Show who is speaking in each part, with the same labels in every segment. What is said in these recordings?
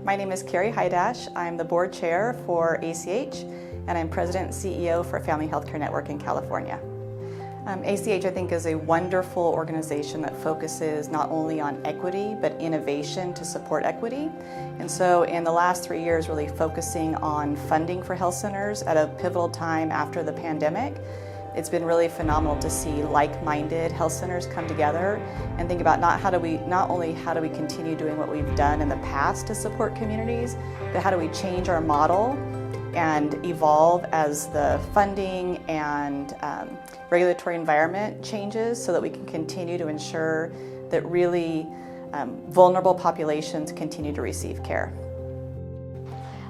Speaker 1: My name is Carrie Hydash. I'm the board chair for ACH, and I'm president and CEO for Family Healthcare Network in California. ACH, I think, is a wonderful organization that focuses not only on equity, but innovation to support equity. And so in the last 3 years, really focusing on funding for health centers at a pivotal time after the pandemic. It's been really phenomenal to see like-minded health centers come together and think about not only how do we continue doing what we've done in the past to support communities, but how do we change our model and evolve as the funding and regulatory environment changes so that we can continue to ensure that really vulnerable populations continue to receive care.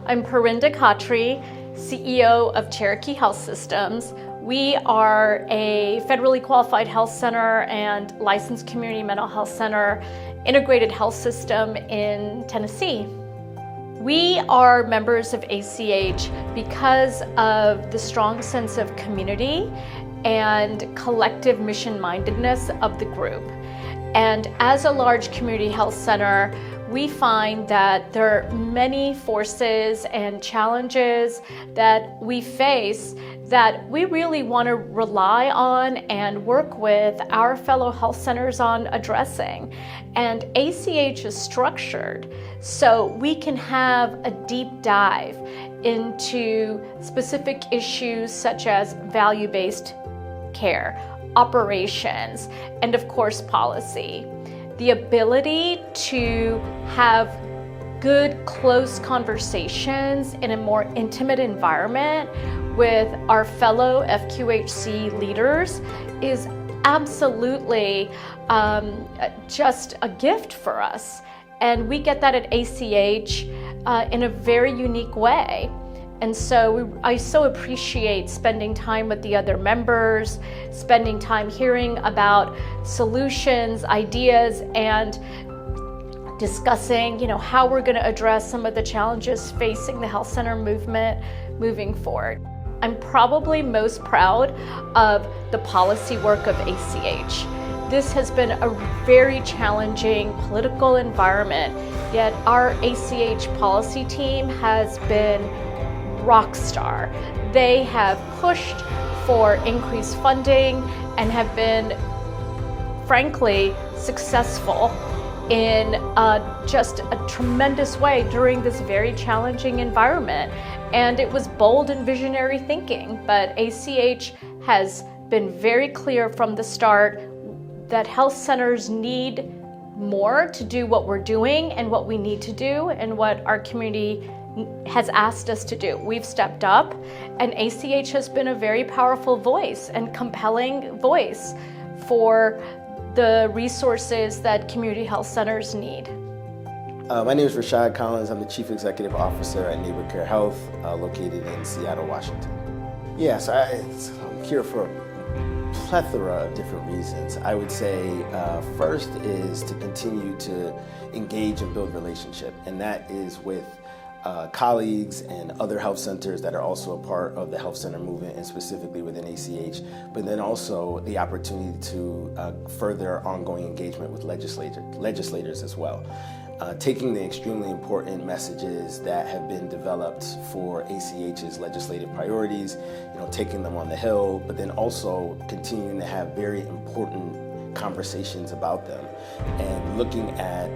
Speaker 2: I'm Parinda Khatri, CEO of Cherokee Health Systems. We are a federally qualified health center and licensed community mental health center integrated health system in Tennessee. We are members of ACH because of the strong sense of community and collective mission-mindedness of the group. And as a large community health center, we find that there are many forces and challenges that we face that we really want to rely on and work with our fellow health centers on addressing. And ACH is structured so we can have a deep dive into specific issues such as value-based care, operations, and of course policy. The ability to have good, close conversations in a more intimate environment with our fellow FQHC leaders is absolutely just a gift for us. And we get that at ACH in a very unique way. And so I so appreciate spending time with the other members, spending time hearing about solutions, ideas, and discussing, how we're going to address some of the challenges facing the health center movement moving forward. I'm probably most proud of the policy work of ACH. This has been a very challenging political environment, yet our ACH policy team has been rock star. They have pushed for increased funding and have been, frankly, successful in just a tremendous way during this very challenging environment. And it was bold and visionary thinking, but ACH has been very clear from the start that health centers need more to do what we're doing and what we need to do and what our community has asked us to do. We've stepped up, and ACH has been a very powerful voice and compelling voice for the resources that community health centers need.
Speaker 3: My name is Rashad Collins. I'm the Chief Executive Officer at NeighborCare Health, located in Seattle, Washington. Yes, I'm here for a plethora of different reasons. I would say first is to continue to engage and build relationship, and that is with colleagues and other health centers that are also a part of the health center movement, and specifically within ACH, but then also the opportunity to further ongoing engagement with legislators as well. Taking the extremely important messages that have been developed for ACH's legislative priorities, taking them on the Hill, but then also continuing to have very important conversations about them and looking at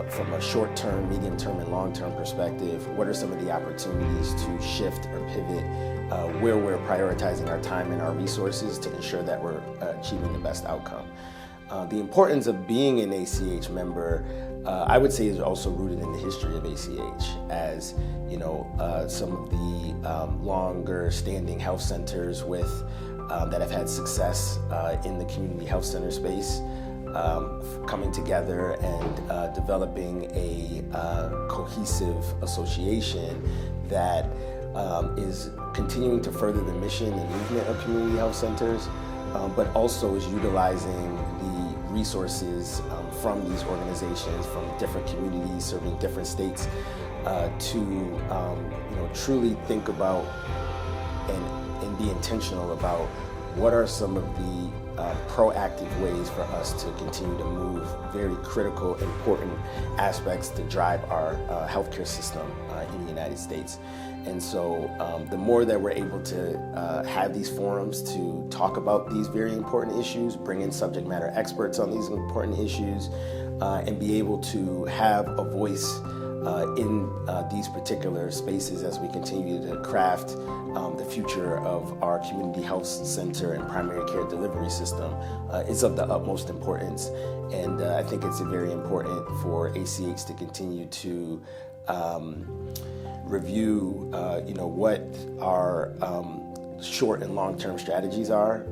Speaker 3: from a short-term, medium-term, and long-term perspective, what are some of the opportunities to shift or pivot where we're prioritizing our time and our resources to ensure that we're achieving the best outcome. The importance of being an ACH member, I would say, is also rooted in the history of ACH, as some of the longer-standing health centers that have had success in the community health center space. Coming together and developing a cohesive association that is continuing to further the mission and movement of community health centers, but also is utilizing the resources from these organizations, from different communities serving different states, to truly think about and be intentional about what are some of the proactive ways for us to continue to move very critical, important aspects to drive our healthcare system in the United States. And so the more that we're able to have these forums to talk about these very important issues, bring in subject matter experts on these important issues, and be able to have a voice in these particular spaces as we continue to craft the future of our community health center and primary care delivery system is of the utmost importance. And I think it's very important for ACH to continue to review what our short and long-term strategies are.